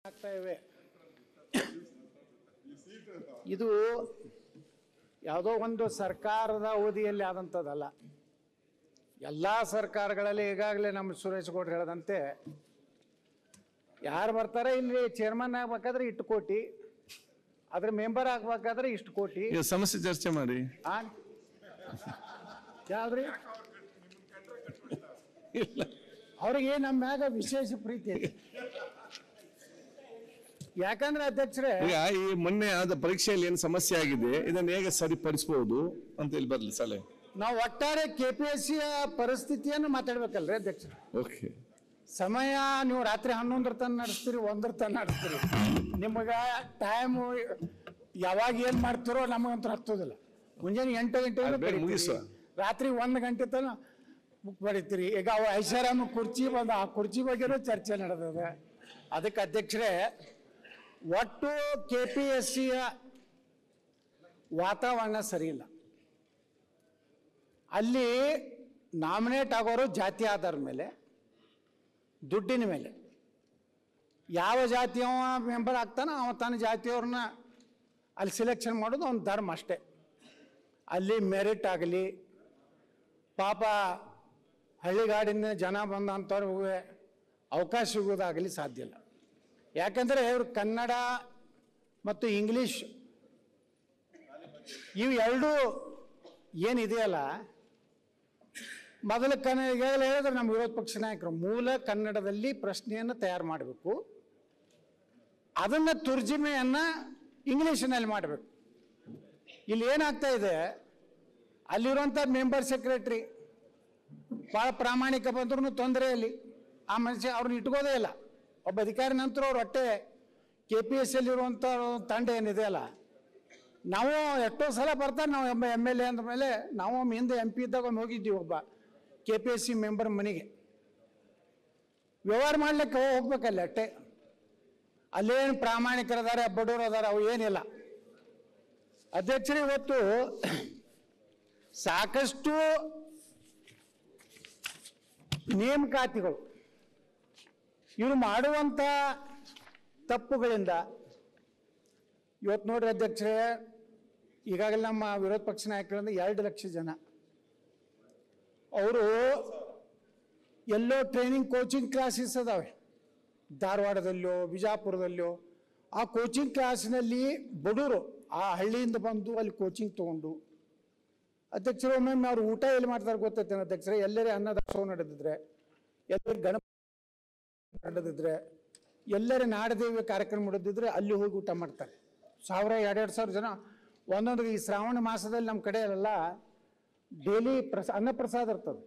ಆಗ್ತಾ ಇವೆ. ಇದು ಯಾವುದೋ ಒಂದು ಸರ್ಕಾರದ ಅವಧಿಯಲ್ಲಿ ಆದಂಥದ್ದಲ್ಲ. ಎಲ್ಲ ಸರ್ಕಾರಗಳಲ್ಲಿ ಈಗಾಗಲೇ ನಮ್ಮ ಸುರೇಶ್ ಗೌಡ್ರು ಹೇಳದಂತೆ ಯಾರು ಬರ್ತಾರೆ ಇಲ್ಲಿ ಚೇರ್ಮನ್ ಆಗ್ಬೇಕಾದ್ರೆ ಇಷ್ಟು ಕೋಟಿ, ಅದ್ರ ಮೆಂಬರ್ ಆಗ್ಬೇಕಾದ್ರೆ ಇಷ್ಟು ಕೋಟಿ. ಸಮಸ್ಯೆ ಚರ್ಚೆ ಮಾಡಿ. ಯಾವ್ದ್ರಿ ಅವ್ರಿಗೆ ನಮ್ಮ ಮ್ಯಾಗ ವಿಶೇಷ ಪ್ರೀತಿ ಐತಿ. ಯಾಕಂದ್ರೆ ಅಧ್ಯಕ್ಷರೇ, ಈಗ ಈ ಮೊನ್ನೆ ಆದ ಪರೀಕ್ಷೆಯಲ್ಲಿ ಏನು ಸಮಸ್ಯೆ ಆಗಿದೆ ಇದನ್ನು ಹೇಗೆ ಸರಿಪಡಿಸಬಹುದು ಅಂತ ಹೇಳಿ ಬರ್ಲಿ ಸಲಹೆ. ನಾವು ಒಟ್ಟಾರೆ KPSC ಪರಿಸ್ಥಿತಿಯನ್ನು ಮಾತಾಡ್ಬೇಕಲ್ರಿ ಅಧ್ಯಕ್ಷರ. ಓಕೆ, ಸಮಯ ನೀವು ರಾತ್ರಿ 11 ತನಕ ನಡೆಸ್ತೀರಿ, 1 ತನಕ ನಡೆಸ್ತೀರಿ. ನಿಮಗ ಟೈಮು ಯಾವಾಗ ಏನ್ ಮಾಡ್ತಿರೋ ನಮಗಂತೂ ಹತ್ತೋದಿಲ್ಲ. ಮುಂಜಾನೆ 8 ಗಂಟೆಗೆ ಮುಗಿಸುವ, ರಾತ್ರಿ 1 ಗಂಟೆ ತನಕ ಬುಕ್ ಬರೀತೀರಿ. ಈಗ ಅವ ಐಷಾರಾಮ ಕುರ್ಚಿ ಬಂದ, ಆ ಕುರ್ಚಿ ಬಗ್ಗೆನೂ ಚರ್ಚೆ ನಡೆದದ. ಅದಕ್ಕೆ ಅಧ್ಯಕ್ಷರೇ, ಒಟ್ಟು KPSC ವಾತಾವರಣ ಸರಿ ಇಲ್ಲ. ಅಲ್ಲಿ ನಾಮಿನೇಟ್ ಆಗೋರು ಜಾತಿ ಆಧಾರದ ಮೇಲೆ, ದುಡ್ಡಿನ ಮೇಲೆ. ಯಾವ ಜಾತಿಯವ ಮೆಂಬರ್ ಆಗ್ತಾನೋ ಅವ ತನ್ನ ಜಾತಿಯವ್ರನ್ನ ಅಲ್ಲಿ ಸಿಲೆಕ್ಷನ್ ಮಾಡೋದು ಅವ್ನ ಧರ್ಮ ಅಷ್ಟೇ. ಅಲ್ಲಿ ಮೆರಿಟ್ ಆಗಲಿ, ಪಾಪ ಹಳ್ಳಿಗಾಡಿನ ಜನ ಬಂದಂಥವ್ರಿಗೆ ಅವಕಾಶ ಸಿಗೋದಾಗಲಿ ಸಾಧ್ಯ ಇಲ್ಲ. ಯಾಕಂದರೆ ಇವರು ಕನ್ನಡ ಮತ್ತು ಇಂಗ್ಲೀಷ್ ಇವು ಎರಡೂ ಏನಿದೆಯಲ್ಲ, ಮೊದಲು ಈಗಾಗಲೇ ಹೇಳಿದ್ರೆ ನಮ್ಮ ವಿರೋಧ ಪಕ್ಷ ನಾಯಕರು ಮೂಲ ಕನ್ನಡದಲ್ಲಿ ಪ್ರಶ್ನೆಯನ್ನು ತಯಾರು ಮಾಡಬೇಕು, ಅದನ್ನು ತುರ್ಜಿಮೆಯನ್ನು ಇಂಗ್ಲೀಷಿನಲ್ಲಿ ಮಾಡಬೇಕು. ಇಲ್ಲಿ ಏನಾಗ್ತಾ ಇದೆ, ಅಲ್ಲಿರುವಂಥ ಮೆಂಬರ್ ಸೆಕ್ರೆಟ್ರಿ ಭಾಳ ಪ್ರಾಮಾಣಿಕ ಬಂದ್ರೂ ತೊಂದರೆ ಇಲ್ಲಿ. ಆ ಮನುಷ್ಯ ಅವ್ರನ್ನ ಇಟ್ಕೋದೇ ಇಲ್ಲ. ಒಬ್ಬ ಅಧಿಕಾರಿ ನಂತರ ಅವ್ರು ಹೊಟ್ಟೆ KPSCಯಲ್ಲಿರುವಂಥ ತಂಡ ಏನಿದೆಯಲ್ಲ, ನಾವು ಎಷ್ಟೋ ಸಲ ಬರ್ತಾರೆ. ನಾವು MLA ಅಂದ ಮೇಲೆ ನಾವು ಹಿಂದೆ MP ಇದ್ದಾಗ ಒಮ್ಮೆ ಹೋಗಿದ್ದೀವಿ ಒಬ್ಬ KPSC ಮೆಂಬರ್ ಮನೆಗೆ ವ್ಯವಹಾರ ಮಾಡ್ಲಿಕ್ಕೆ ಹೋಗ್ಬೇಕಲ್ಲ. ಅಷ್ಟೇ, ಅಲ್ಲೇನು ಪ್ರಾಮಾಣಿಕರದಾರೆ, ಬಡವರು ಅದಾರ, ಅವು ಏನಿಲ್ಲ. ಅಧ್ಯಕ್ಷರೇ, ಇವತ್ತು ಸಾಕಷ್ಟು ನೇಮಕಾತಿಗಳು ಇವರು ಮಾಡುವಂಥ ತಪ್ಪುಗಳಿಂದ ಇವತ್ತು ನೋಡ್ರಿ ಅಧ್ಯಕ್ಷರೇ, ಈಗಾಗಲೇ ನಮ್ಮ ವಿರೋಧ ಪಕ್ಷ ನಾಯಕರಿಂದ 2 ಲಕ್ಷ ಜನ ಅವರು ಎಲ್ಲೋ ಟ್ರೈನಿಂಗ್ ಕೋಚಿಂಗ್ ಕ್ಲಾಸಸ್ ಅದಾವೆ, ಧಾರವಾಡದಲ್ಲೋ ಬಿಜಾಪುರದಲ್ಲೋ. ಆ ಕೋಚಿಂಗ್ ಕ್ಲಾಸಿನಲ್ಲಿ ಬಡವರು ಆ ಹಳ್ಳಿಯಿಂದ ಬಂದು ಅಲ್ಲಿ ಕೋಚಿಂಗ್ ತೊಗೊಂಡು, ಅಧ್ಯಕ್ಷರು ಒಮ್ಮೊಮ್ಮೆ ಅವ್ರು ಊಟ ಎಲ್ಲಿ ಮಾಡ್ತಾರೆ ಗೊತ್ತೈತೇನೆ ಅಧ್ಯಕ್ಷರೇ, ಎಲ್ಲರೇ ಅನ್ನದಾಸೋಹ ನಡೆದಿದ್ರೆ, ಎಲ್ಲರೂ ಗಣಪತಿ ನಡೆದಿದ್ರೆ, ಎಲ್ಲರೇ ನಾಡದೇವಿ ಕಾರ್ಯಕ್ರಮ ನಡೆದಿದ್ರೆ ಅಲ್ಲಿ ಹೋಗಿ ಊಟ ಮಾಡ್ತಾರೆ. 1000-2000 ಜನ ಒಂದೊಂದು. ಈ ಶ್ರಾವಣ ಮಾಸದಲ್ಲಿ ನಮ್ಮ ಕಡೆ ಎಲ್ಲ ಡೈಲಿ ಅನ್ನಪ್ರಸಾದ ಇರ್ತದೆ.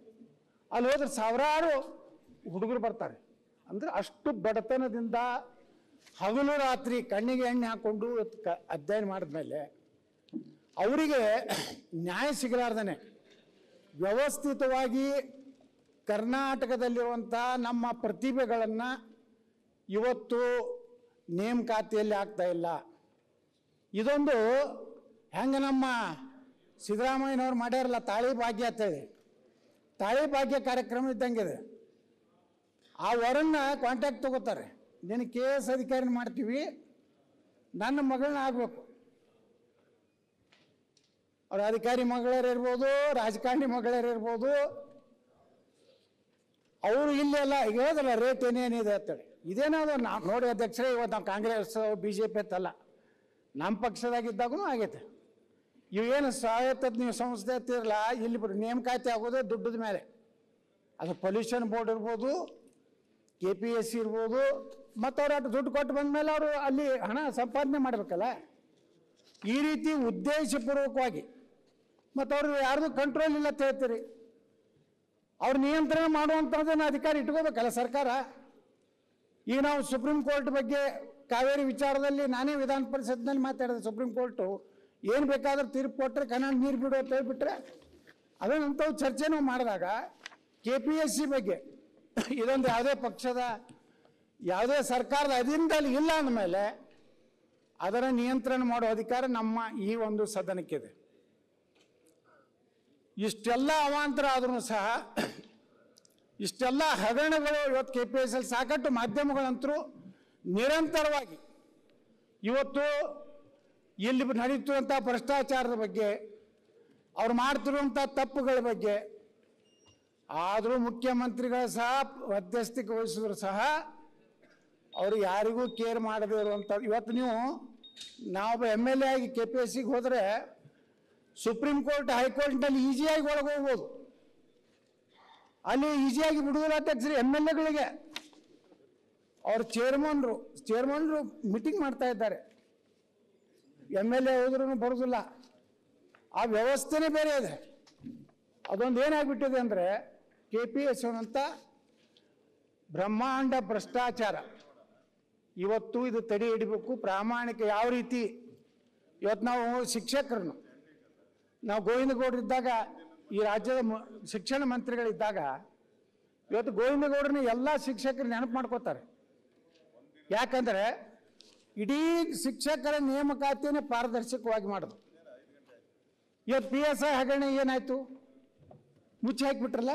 ಅಲ್ಲಿ ಹೋದ್ರೆ ಸಾವಿರಾರು ಹುಡುಗರು ಬರ್ತಾರೆ. ಅಂದರೆ ಅಷ್ಟು ಬಡತನದಿಂದ ಹಗಲು ರಾತ್ರಿ ಕಣ್ಣಿಗೆ ಎಣ್ಣೆ ಹಾಕ್ಕೊಂಡು ಅಧ್ಯಯನ ಮಾಡಿದ್ಮೇಲೆ ಅವರಿಗೆ ನ್ಯಾಯ ಸಿಗಲಾರ್ದೇ ವ್ಯವಸ್ಥಿತವಾಗಿ ಕರ್ನಾಟಕದಲ್ಲಿರುವಂಥ ನಮ್ಮ ಪ್ರತಿಭೆಗಳನ್ನು ಇವತ್ತು ನೇಮಕಾತಿಯಲ್ಲಿ ಆಗ್ತಾ ಇಲ್ಲ. ಇದೊಂದು ಹೆಂಗೆ ನಮ್ಮ ಸಿದ್ದರಾಮಯ್ಯನವ್ರು ಮಾಡ್ಯಾರಲ್ಲ ತಾಳಿ ಭಾಗ್ಯ ಅಂತೇಳಿ, ತಾಳಿ ಭಾಗ್ಯ ಕಾರ್ಯಕ್ರಮ ಇದ್ದಂಗಿದೆ. ಆ ವರನ್ನ ಕಾಂಟ್ಯಾಕ್ಟ್ ತಗೋತಾರೆ, ನೀನು KS ಅಧಿಕಾರಿನ ಮಾಡ್ತೀವಿ, ನನ್ನ ಮಗಳನ್ನ ಆಗಬೇಕು. ಅವ್ರ ಅಧಿಕಾರಿ ಮಗಳರಿರ್ಬೋದು, ರಾಜಕಾರಣಿ ಮಗಳರಿರ್ಬೋದು, ಅವರು ಇಲ್ಲೆಲ್ಲ ಈಗ ಹೇಳೋದಲ್ಲ ರೇಟ್ ಏನೇನಿದೆ ಅಂತೇಳಿ. ಇದೇನಾದ್ರು ನಾವು ನೋಡಿ ಅಧ್ಯಕ್ಷರೇ, ಇವತ್ತು ನಾವು ಕಾಂಗ್ರೆಸ್ BJP ಅಂತಲ್ಲ, ನಮ್ಮ ಪಕ್ಷದಾಗಿದ್ದಾಗೂ ಆಗೈತೆ. ಇವೇನು ಸ್ವಾಯತ್ತ ನೀವು ಸಂಸ್ಥೆ ಅಂತಿರಲ್ಲ, ಇಲ್ಲಿ ನೇಮಕಾತಿ ಆಗೋದೇ ದುಡ್ಡದ ಮೇಲೆ. ಅದು ಪೊಲ್ಯೂಷನ್ ಬೋರ್ಡ್ ಇರ್ಬೋದು, KPSC ಇರ್ಬೋದು. ಮತ್ತು ಅವ್ರು ಅಷ್ಟು ದುಡ್ಡು ಕೊಟ್ಟು ಬಂದ ಮೇಲೆ ಅವರು ಅಲ್ಲಿ ಹಣ ಸಂಪಾದನೆ ಮಾಡಬೇಕಲ್ಲ. ಈ ರೀತಿ ಉದ್ದೇಶಪೂರ್ವಕವಾಗಿ, ಮತ್ತು ಅವ್ರು ಯಾರ್ದು ಕಂಟ್ರೋಲ್ ಇಲ್ಲ ಅಂತ ಹೇಳ್ತೀರಿ. ಅವ್ರು ನಿಯಂತ್ರಣ ಮಾಡುವಂಥದ್ದನ್ನು ಅಧಿಕಾರಿ ಇಟ್ಕೋಬೇಕಲ್ಲ ಸರ್ಕಾರ. ಈಗ ನಾವು ಸುಪ್ರೀಂ ಕೋರ್ಟ್ ಬಗ್ಗೆ ಕಾವೇರಿ ವಿಚಾರದಲ್ಲಿ ನಾನೇ ವಿಧಾನ ಪರಿಷತ್ನಲ್ಲಿ ಮಾತಾಡಿದೆ. ಸುಪ್ರೀಂ ಕೋರ್ಟು ಏನು ಬೇಕಾದ್ರೂ ತೀರ್ಪು ಕೊಟ್ಟರೆ ಕನ್ನಡ ನೀರು ಬಿಡು ಅಂತ ಹೇಳ್ಬಿಟ್ರೆ, ಅದನ್ನಂಥವು ಚರ್ಚೆ ನಾವು ಮಾಡಿದಾಗ KPSC ಬಗ್ಗೆ ಇದೊಂದು ಯಾವುದೇ ಪಕ್ಷದ ಯಾವುದೇ ಸರ್ಕಾರದ ಅಧೀನದಲ್ಲಿ ಇಲ್ಲ ಅಂದಮೇಲೆ ಅದರ ನಿಯಂತ್ರಣ ಮಾಡುವ ಅಧಿಕಾರ ನಮ್ಮ ಈ ಒಂದು ಸದನಕ್ಕಿದೆ. ಇಷ್ಟೆಲ್ಲ ಅವಾಂತರ ಆದ್ರೂ ಸಹ, ಇಷ್ಟೆಲ್ಲ ಹಗರಣಗಳು ಇವತ್ತು KPSC ಸಾಕಷ್ಟು ಮಾಧ್ಯಮಗಳಂತರೂ ನಿರಂತರವಾಗಿ ಇವತ್ತು ಇಲ್ಲಿ ನಡೀತಿರುವಂಥ ಭ್ರಷ್ಟಾಚಾರದ ಬಗ್ಗೆ, ಅವ್ರು ಮಾಡ್ತಿರುವಂಥ ತಪ್ಪುಗಳ ಬಗ್ಗೆ, ಆದರೂ ಮುಖ್ಯಮಂತ್ರಿಗಳ ಸಹ ಮಧ್ಯಸ್ಥಿಕೆ ವಹಿಸಿದ್ರು ಸಹ ಅವರು ಯಾರಿಗೂ ಕೇರ್ ಮಾಡದೇ ಇರುವಂಥ, ಇವತ್ತು ನೀವು ನಾವು MLA ಆಗಿ KPSCಗೆ ಹೋದರೆ ಸುಪ್ರೀಂ ಕೋರ್ಟ್ ಹೈಕೋರ್ಟ್ನಲ್ಲಿ ಈಸಿಯಾಗಿ ಒಳಗೆ ಹೋಗ್ಬೋದು. ಅಲ್ಲಿ ಈಸಿಯಾಗಿ ಬಿಡುವುದಿಲ್ಲ ಅಧ್ಯಕ್ಷರು. MLAಗಳಿಗೆ ಅವ್ರ ಚೇರ್ಮನ್ರು ಮೀಟಿಂಗ್ ಮಾಡ್ತಾ ಇದ್ದಾರೆ. MLA ಹೋದ್ರೂ ಬರೋದಿಲ್ಲ. ಆ ವ್ಯವಸ್ಥೆನೇ ಬೇರೆ ಇದೆ. ಅದೊಂದು ಏನಾಗ್ಬಿಟ್ಟಿದೆ ಅಂದರೆ KPSC ಅಂತ ಬ್ರಹ್ಮಾಂಡ ಭ್ರಷ್ಟಾಚಾರ. ಇವತ್ತು ಇದು ತಡೆ ಹಿಡಿಬೇಕು. ಪ್ರಾಮಾಣಿಕ ಯಾವ ರೀತಿ ಇವತ್ತು ನಾವು ಶಿಕ್ಷಕರನ್ನು, ನಾವು ಗೋವಿಂದಗೌಡರಿದ್ದಾಗ, ಈ ರಾಜ್ಯದ ಶಿಕ್ಷಣ ಮಂತ್ರಿಗಳಿದ್ದಾಗ, ಇವತ್ತು ಗೋವಿಂದಗೌಡರನ್ನ ಎಲ್ಲ ಶಿಕ್ಷಕರು ನೆನಪು ಮಾಡ್ಕೋತಾರೆ. ಯಾಕಂದರೆ ಇಡೀ ಶಿಕ್ಷಕರ ನೇಮಕಾತಿಯನ್ನೇ ಪಾರದರ್ಶಕವಾಗಿ ಮಾಡೋದು. ಇವತ್ತು PSI ಹಗರಣ ಏನಾಯ್ತು? ಮುಚ್ಚಿ ಹಾಕಿಬಿಟ್ರಲ್ಲ.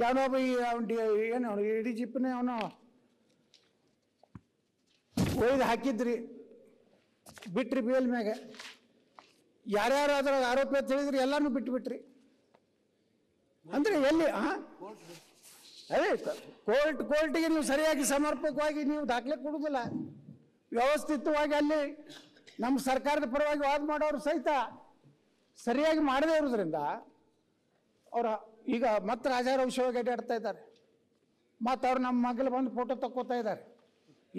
ಯಾವನೊಬ್ಬ ಏನು ADGP ಅವನು ಒಯ್ದು ಹಾಕಿದ್ರಿ, ಬಿಟ್ರಿ ಬೇಲ್ ಮ್ಯಾಗ. ಯಾರ್ಯಾರು ಅದರ ಆರೋಪ ತಿಳಿದ್ರಿ ಎಲ್ಲಾನು ಬಿಟ್ಬಿಟ್ರಿ. ಅಂದ್ರೆ ಎಲ್ಲಿ ಅದೇ ಕೋರ್ಟ್ಗೆ ನೀವು ಸರಿಯಾಗಿ ಸಮರ್ಪಕವಾಗಿ ನೀವು ದಾಖಲೆ ಕೊಡುವುದಿಲ್ಲ. ವ್ಯವಸ್ಥಿತವಾಗಿ ಅಲ್ಲಿ ನಮ್ಮ ಸರ್ಕಾರದ ಪರವಾಗಿ ವಾದ ಮಾಡೋರು ಸಹಿತ ಸರಿಯಾಗಿ ಮಾಡದೇ ಇರೋದ್ರಿಂದ ಅವರ ಈಗ ಮತ್ತೆ ರಾಜಾರೋಷವಾಗಿ ಅಡ್ಡಾಡ್ತಾ ಇದ್ದಾರೆ. ಮತ್ತು ಅವ್ರು ನಮ್ಮ ಮಗಳು ಬಂದು ಫೋಟೋ ತಕ್ಕೋತಾ ಇದ್ದಾರೆ.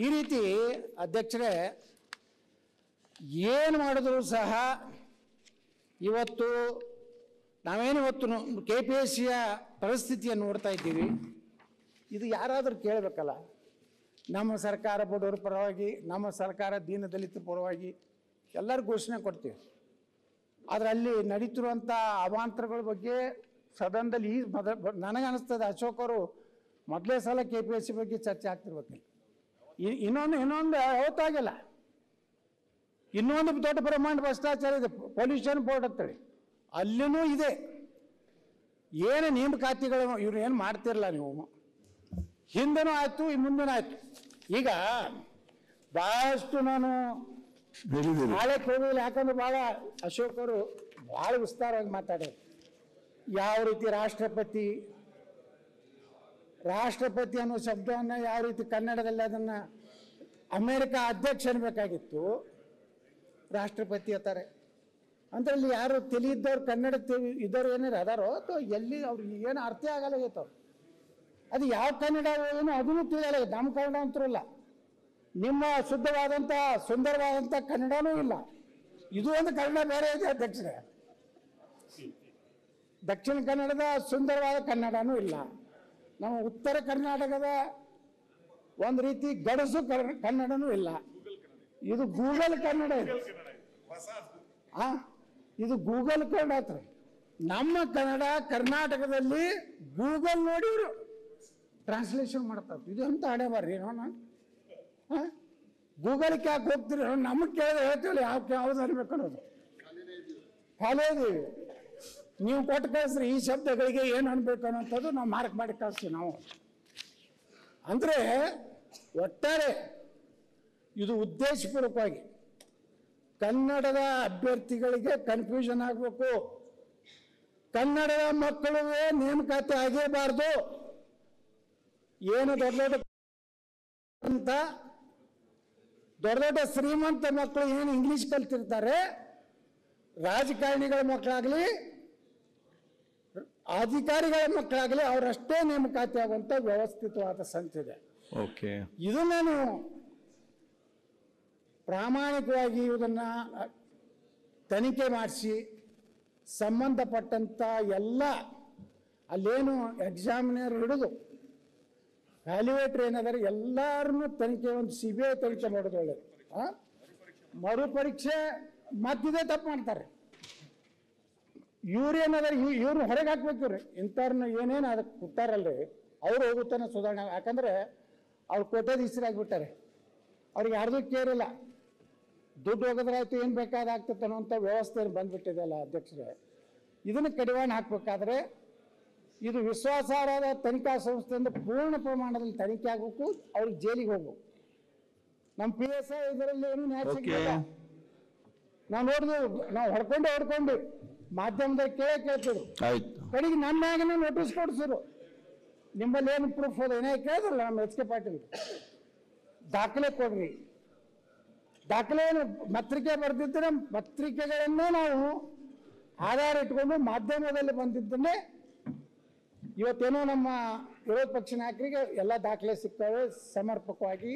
ಈ ರೀತಿ ಅಧ್ಯಕ್ಷರೇ ಏನು ಮಾಡಿದ್ರು ಸಹ ಇವತ್ತು ನಾವೇನಿವತ್ತು KPSCಯ ಪರಿಸ್ಥಿತಿಯನ್ನು ನೋಡ್ತಾ ಇದ್ದೀವಿ. ಇದು ಯಾರಾದರೂ ಕೇಳಬೇಕಲ್ಲ. ನಮ್ಮ ಸರ್ಕಾರ ಬಡವರ ಪರವಾಗಿ, ನಮ್ಮ ಸರ್ಕಾರ ದೀನದಲಿತರ ಪರವಾಗಿ ಎಲ್ಲರೂ ಘೋಷಣೆ ಕೊಡ್ತೀವಿ. ಆದರೆ ಅಲ್ಲಿ ನಡೀತಿರುವಂಥ ಅವಾಂತರಗಳ ಬಗ್ಗೆ ಸದನದಲ್ಲಿ ನನಗನ್ನಿಸ್ತದೆ ಅಶೋಕ್ ಅವರು ಮೊದಲೇ ಸಲ KPSC ಬಗ್ಗೆ ಚರ್ಚೆ ಆಗ್ತಿರ್ಬೇಕಿಲ್ಲ. ಇನ್ನೊಂದು ಯಾವತ್ತಾಗಿಲ್ಲ. ಇನ್ನೊಂದು ದೊಡ್ಡ ಬ್ರಹ್ಮಾಂಡ ಭ್ರಷ್ಟಾಚಾರ ಇದೆ, ಪೊಲ್ಯೂಷನ್ ಬೋರ್ಡ್ ಅಂತೇಳಿ. ಅಲ್ಲಿನೂ ಇದೆ. ಏನು ನೇಮಕಾತಿಗಳು ಇವ್ರು ಏನು ಮಾಡ್ತಿರಲ್ಲ ನೀವು. ಹಿಂದನೂ ಆಯ್ತು, ಮುಂದನೂ ಆಯ್ತು. ಈಗ ಬಹಳಷ್ಟು ನಾನು ನಾಳೆ ಕೇಳಿಲ್ಲ, ಯಾಕಂದ್ರೆ ಭಾಳ ಅಶೋಕ್ ಅವರು ಭಾಳ ವಿಸ್ತಾರವಾಗಿ ಮಾತಾಡೋರು. ಯಾವ ರೀತಿ ರಾಷ್ಟ್ರಪತಿ ಅನ್ನೋ ಶಬ್ದವನ್ನು ಯಾವ ರೀತಿ ಕನ್ನಡದಲ್ಲಿ ಅದನ್ನು ಅಮೇರಿಕ ಅಧ್ಯಕ್ಷ ಅನ್ಬೇಕಾಗಿತ್ತು, ರಾಷ್ಟ್ರಪತಿ ಅಂತಾರೆ. ಅಂದ್ರೆ ಇಲ್ಲಿ ಯಾರು ತಿಳಿಯಿದ್ದವ್ರು, ಕನ್ನಡ ಇದ್ದವ್ರು ಏನಾರು ಅದಾರೋ ಅಥವಾ ಎಲ್ಲಿ ಅವ್ರಿಗೆ ಏನು ಅರ್ಥ ಆಗಲ್ಲ ಅವ್ರು. ಅದು ಯಾವ ಕನ್ನಡ ಏನೋ ಅದನ್ನು ತಿಳಿಯಲ್ಲ. ನಮ್ಮ ಕನ್ನಡ ಅಂತರಲ್ಲ, ನಿಮ್ಮ ಶುದ್ಧವಾದಂಥ ಸುಂದರವಾದಂಥ ಕನ್ನಡನೂ ಇಲ್ಲ. ಇದು ಒಂದು ಕನ್ನಡ ಬೇರೆ ಇದೆ ಅಧ್ಯಕ್ಷರೇ. ದಕ್ಷಿಣ ಕನ್ನಡದ ಸುಂದರವಾದ ಕನ್ನಡನೂ ಇಲ್ಲ. ನಮ್ಮ ಉತ್ತರ ಕರ್ನಾಟಕದ ಒಂದು ರೀತಿ ಗಡಸು ಕನ್ನಡನೂ ಇಲ್ಲ. ಇದು ಗೂಗಲ್ ಕನ್ನಡ ಇದೆ. ಇದು ಗೂಗಲ್ ಕನ್ನಡ ಹತ್ರ. ನಮ್ಮ ಕನ್ನಡ ಕರ್ನಾಟಕದಲ್ಲಿ ಗೂಗಲ್ ನೋಡಿ ಇವರು ಟ್ರಾನ್ಸ್ಲೇಷನ್ ಮಾಡ್ತಾರೆ. ಇದು ಅಂತ ಹಣೆ ಬರ್ರಿ ನಾನು ಗೂಗಲ್ಗೆ ಯಾಕೆ ಹೋಗ್ತೀರಿ? ನಮಗೆ ಕೇಳಿದ್ರೆ ಹೇಳ್ತೀವಿ ಯಾವ್ದು ಅನ್ಬೇಕು ಅನ್ನೋದು. ಖಾಲಿ ಇದೀವಿ. ನೀವು ಕೊಟ್ಟು ಕಳಿಸ್ರಿ ಈ ಶಬ್ದಗಳಿಗೆ ಏನು ಅನ್ಬೇಕು ಅನ್ನೋಂಥದ್ದು ನಾವು ಮಾರ್ಕ್ ಮಾಡಿ ಕಳಿಸ್ತೀವಿ ನಾವು. ಅಂದರೆ ಒಟ್ಟಾರೆ ಇದು ಉದ್ದೇಶಪೂರ್ವಕವಾಗಿ ಕನ್ನಡದ ಅಭ್ಯರ್ಥಿಗಳಿಗೆ ಕನ್ಫ್ಯೂಷನ್ ಆಗಬೇಕು. ಕನ್ನಡದ ಮಕ್ಕಳಿಗೆ ನೇಮಕಾತಿ ಆಗೇಬಾರ್ದು. ಏನು ದೊಡ್ಡ ದೊಡ್ಡ ಶ್ರೀಮಂತ ಮಕ್ಕಳು ಏನು ಇಂಗ್ಲಿಷ್ ಕಲ್ತಿರ್ತಾರೆ, ರಾಜಕಾರಣಿಗಳ ಮಕ್ಕಳಾಗಲಿ ಅಧಿಕಾರಿಗಳ ಮಕ್ಕಳಾಗಲಿ ಅವರಷ್ಟೇ ನೇಮಕಾತಿ ಆಗುವಂತ ವ್ಯವಸ್ಥಿತವಾದ ಸಂಸ್ಥೆ. ಓಕೆ, ಇದು ನಾನು ಪ್ರಾಮಾಣಿಕವಾಗಿ ಇದನ್ನ ತನಿಖೆ ಮಾಡಿಸಿ ಸಂಬಂಧಪಟ್ಟಂತ ಎಲ್ಲ ಅಲ್ಲೇನು ಎಕ್ಸಾಮಿನರ್ ಹಿಡಿದು ವ್ಯಾಲ್ಯೂಯೇಟರ್ ಏನಾದರೆ ಎಲ್ಲರನ್ನೂ ತನಿಖೆ, ಒಂದು CBI ತನಿಖೆ ಮಾಡೋದು ಒಳ್ಳೇದು. ಮರುಪರೀಕ್ಷೆ ಮತ್ತಿದೆ ತಪ್ಪು ಮಾಡ್ತಾರೆ. ಇವ್ರು ಏನಾದ್ರೆ ಇವ್ರನ್ನ ಹೊರಗೆ ಹಾಕ್ಬೇಕು. ರೀ ಇಂಥವ್ರನ್ನ ಏನೇನು ಅದಕ್ಕೆ ಕೊಟ್ಟಾರಲ್ರಿ ಅವ್ರು ಹೋಗುತ್ತಾನೆ ಸುಧಾರಣೆ. ಯಾಕಂದ್ರೆ ಅವ್ರು ಕೋಟ್ಯಾಧೀಶರಾಗ್ಬಿಟ್ಟಾರೆ. ಅವ್ರಿಗೆ ಯಾರ್ದು ಕೇರಿಲ್ಲ. ದುಡ್ಡು ಹೋಗೋದ್ರಾಯ್ತು, ಏನು ಬೇಕಾದಾಗ್ತದೆ ಅನ್ನೋಂಥ ವ್ಯವಸ್ಥೆ ಬಂದ್ಬಿಟ್ಟಿದೆ ಅಲ್ಲ ಅಧ್ಯಕ್ಷರೇ. ಇದನ್ನು ಕಡಿವಾಣ ಹಾಕಬೇಕಾದ್ರೆ ಇದು ವಿಶ್ವಾಸಾರ್ಹದ ತನಿಖಾ ಸಂಸ್ಥೆಯಿಂದ ಪೂರ್ಣ ಪ್ರಮಾಣದಲ್ಲಿ ತನಿಖೆ ಆಗಬೇಕು. ಅವ್ರಿಗೆ ಜೈಲಿಗೆ ಹೋಗ್ಬೇಕು. ನಮ್ಮ PSI ಇದರಲ್ಲಿ ಏನು ನ್ಯಾಯ ಸಿಗಲಿಲ್ಲ. ನಾವು ನೋಡಿದ್ವಿ, ನಾವು ಹೊಡ್ಕೊಂಡು ಮಾಧ್ಯಮದಲ್ಲಿ ಕೇಳ್ತಿದ್ರು. ಕಡೆಗೆ ನನ್ನ ಮ್ಯಾಗನೇ ನೋಟಿಸ್ ಕೊಡ್ಸಿದ್ರು, ನಿಮ್ಮಲ್ಲಿ ಏನು ಪ್ರೂಫ್ ಹೋದ ಏನೇ ಕೇಳಿದ್ರಲ್ಲ ನಮ್ಮ HK ಪಾಟೀಲ್, ದಾಖಲೆ ಕೊಡ್ರಿ. ದಾಖಲೆ ಏನು ಪತ್ರಿಕೆ ಬರೆದಿದ್ದರೆ ಪತ್ರಿಕೆಗಳನ್ನೇ ನಾವು ಆಧಾರ ಇಟ್ಕೊಂಡು ಮಾಧ್ಯಮದಲ್ಲಿ ಬಂದಿದ್ದನ್ನೇ ಇವತ್ತೇನೋ ನಮ್ಮ ವಿರೋಧ ಪಕ್ಷ ನಾಯಕರಿಗೆ ಎಲ್ಲ ದಾಖಲೆ ಸಿಗ್ತವೆ. ಸಮರ್ಪಕವಾಗಿ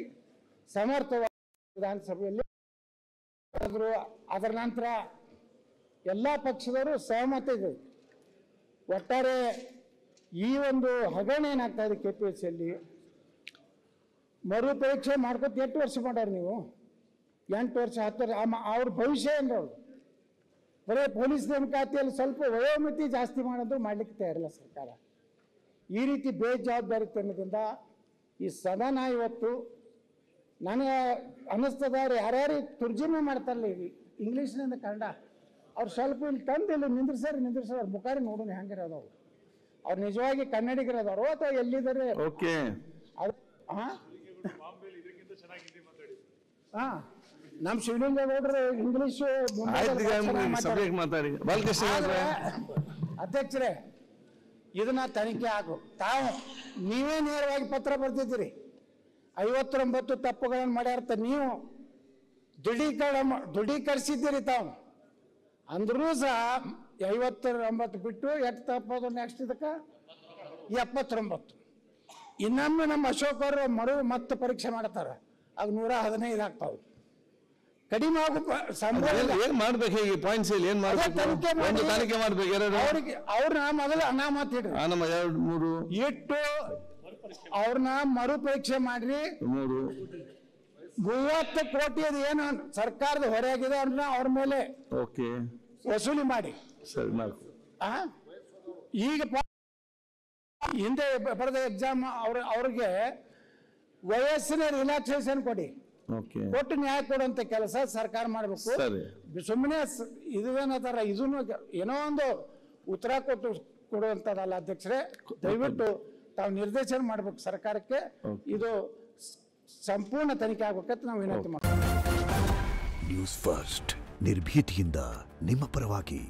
ಸಮರ್ಥವಾಗಿ ವಿಧಾನಸಭೆಯಲ್ಲಿ ಅದರ ನಂತರ ಎಲ್ಲ ಪಕ್ಷದವರು ಸಹಮತ ಇದೆ. ಒಟ್ಟಾರೆ ಈ ಒಂದು ಹಗರಣ ಏನಾಗ್ತಾ ಇದೆ KPSCಯಲ್ಲಿ, ಮರು ಪರೀಕ್ಷೆ ಮಾಡ್ಕೊತ 8 ವರ್ಷ ಮಾಡ್ಯಾರ ನೀವು, 8 ವರ್ಷ 10 ವರ್ಷ. ಅವ್ರ ಭವಿಷ್ಯ ಏನ್ರವ್ರು ಬರೀ ಪೊಲೀಸ್ ನೇಮಕಾತಿಯಲ್ಲಿ ಸ್ವಲ್ಪ ವಯೋಮಿತಿ ಜಾಸ್ತಿ ಮಾಡೋದು ಮಾಡ್ಲಿಕ್ಕೆ ತಯಾರಿಲ್ಲ ಸರ್ಕಾರ. ಈ ರೀತಿ ಬೇಜವಾಬ್ದಾರಿತನದಿಂದ ಈ ಸದನ ಇವತ್ತು ನನಗೆ ಅನ್ನಿಸ್ತದವ್ರು ಯಾರ್ಯಾರು ತುರ್ಜಮೆ ಮಾಡ್ತಾರಲ್ಲ ಇಂಗ್ಲೀಷ್ನಿಂದ ಕನ್ನಡ, ಅವ್ರು ಸ್ವಲ್ಪ ಇಲ್ಲಿ ತಂದು ಇಲ್ಲಿ ನಿಂದ್ರಿಸೋರು ಅವ್ರ ಮುಖಾರಿ ನೋಡೋಣ ಹೆಂಗಿರೋದವ್ರು, ಅವ್ರು ನಿಜವಾಗಿ ಕನ್ನಡಿಗರದವರು ಅಥವಾ ಎಲ್ಲಿದ್ದಾರೆ. ನಮ್ಮ ಶಿವಲಿಂಗೇಗೌಡರು ಇಂಗ್ಲಿಷ್ ಅಧ್ಯಕ್ಷರೇ, ಇದನ್ನ ತನಿಖೆ ಆಗು. ನೀವೇ ನೇರವಾಗಿ ಪತ್ರ ಬರ್ತಿದ್ದೀರಿ, 59 ತಪ್ಪುಗಳನ್ನು ಮಾಡ್ಯಾರ್ತ ನೀವು ದೃಢೀಕರಿಸಿದ್ದೀರಿ ತಾವು. ಅಂದ್ರೂ ಸಹ 59 ಬಿಟ್ಟು ಎಷ್ಟು ತಪ್ಪದು, ನೆಕ್ಸ್ಟ್ ಇದಕ್ಕೆ 79. ಇನ್ನೊಮ್ಮೆ ನಮ್ಮ ಅಶೋಕ್ ಅವರು ಮತ್ತೆ ಪರೀಕ್ಷೆ ಮಾಡ್ತಾರ, ಆಗ 115 ಆಗ್ತಾವ. ಕಡಿಮೆ ಏನ್ ಮಾಡ್ಬೇಕು, ಈಗ ಪಾಯಿಂಟ್ಸ್ ಏನ್ ತನಿಖೆ ಮಾಡ್ಬೇಕು. ಅವ್ರನ್ನ ಮೊದಲು ಅನಾಮತ್ ಇಡ್ರಿ, 2 3 ಇಟ್ಟು ಅವ್ರನ್ನ ಮರು ಪರೀಕ್ಷೆ ಮಾಡ್ರಿ. 30 ಕೋಟಿ ಅದು ಏನು ಸರ್ಕಾರದ ಹೊರೆಯಾಗಿದೆ ಅವ್ರನ್ನ ಅವ್ರ ಮೇಲೆ ವಸೂಲಿ ಮಾಡಿ. ಈಗ ಹಿಂದೆ ಬರೆದ ಎಕ್ಸಾಮ್ ಅವ್ರಿಗೆ ವಯಸ್ಸಿನ ರಿಲ್ಯಾಕ್ಸೇಷನ್ ಕೊಡಿ, ಕೊಟ್ಟು ನ್ಯಾಯ ಕೊಡುವಂತ ಕೆಲಸ ಸರ್ಕಾರ ಮಾಡಬೇಕು. ಸುಮ್ಮನೆ ಇದೇನದಾರ ಇದನ್ನು ಏನೋ ಒಂದು ಉತ್ತರ ಕೊಡುವಂತದಲ್ಲ. ಅಧ್ಯಕ್ಷರೇ, ದಯವಿಟ್ಟು ತಾವು ನಿರ್ದೇಶನ ಮಾಡ್ಬೇಕು ಸರ್ಕಾರಕ್ಕೆ, ಇದು ಸಂಪೂರ್ಣ ತನಿಖೆ ಆಗ್ಬೇಕಂತ ನಾವು ವಿನಂತಿ ಮಾಡ್ತೀವಿ. ನ್ಯೂಸ್ ಫಸ್ಟ್, ನಿರ್ಭೀತಿಯಿಂದ ನಿಮ್ಮ ಪರವಾಗಿ.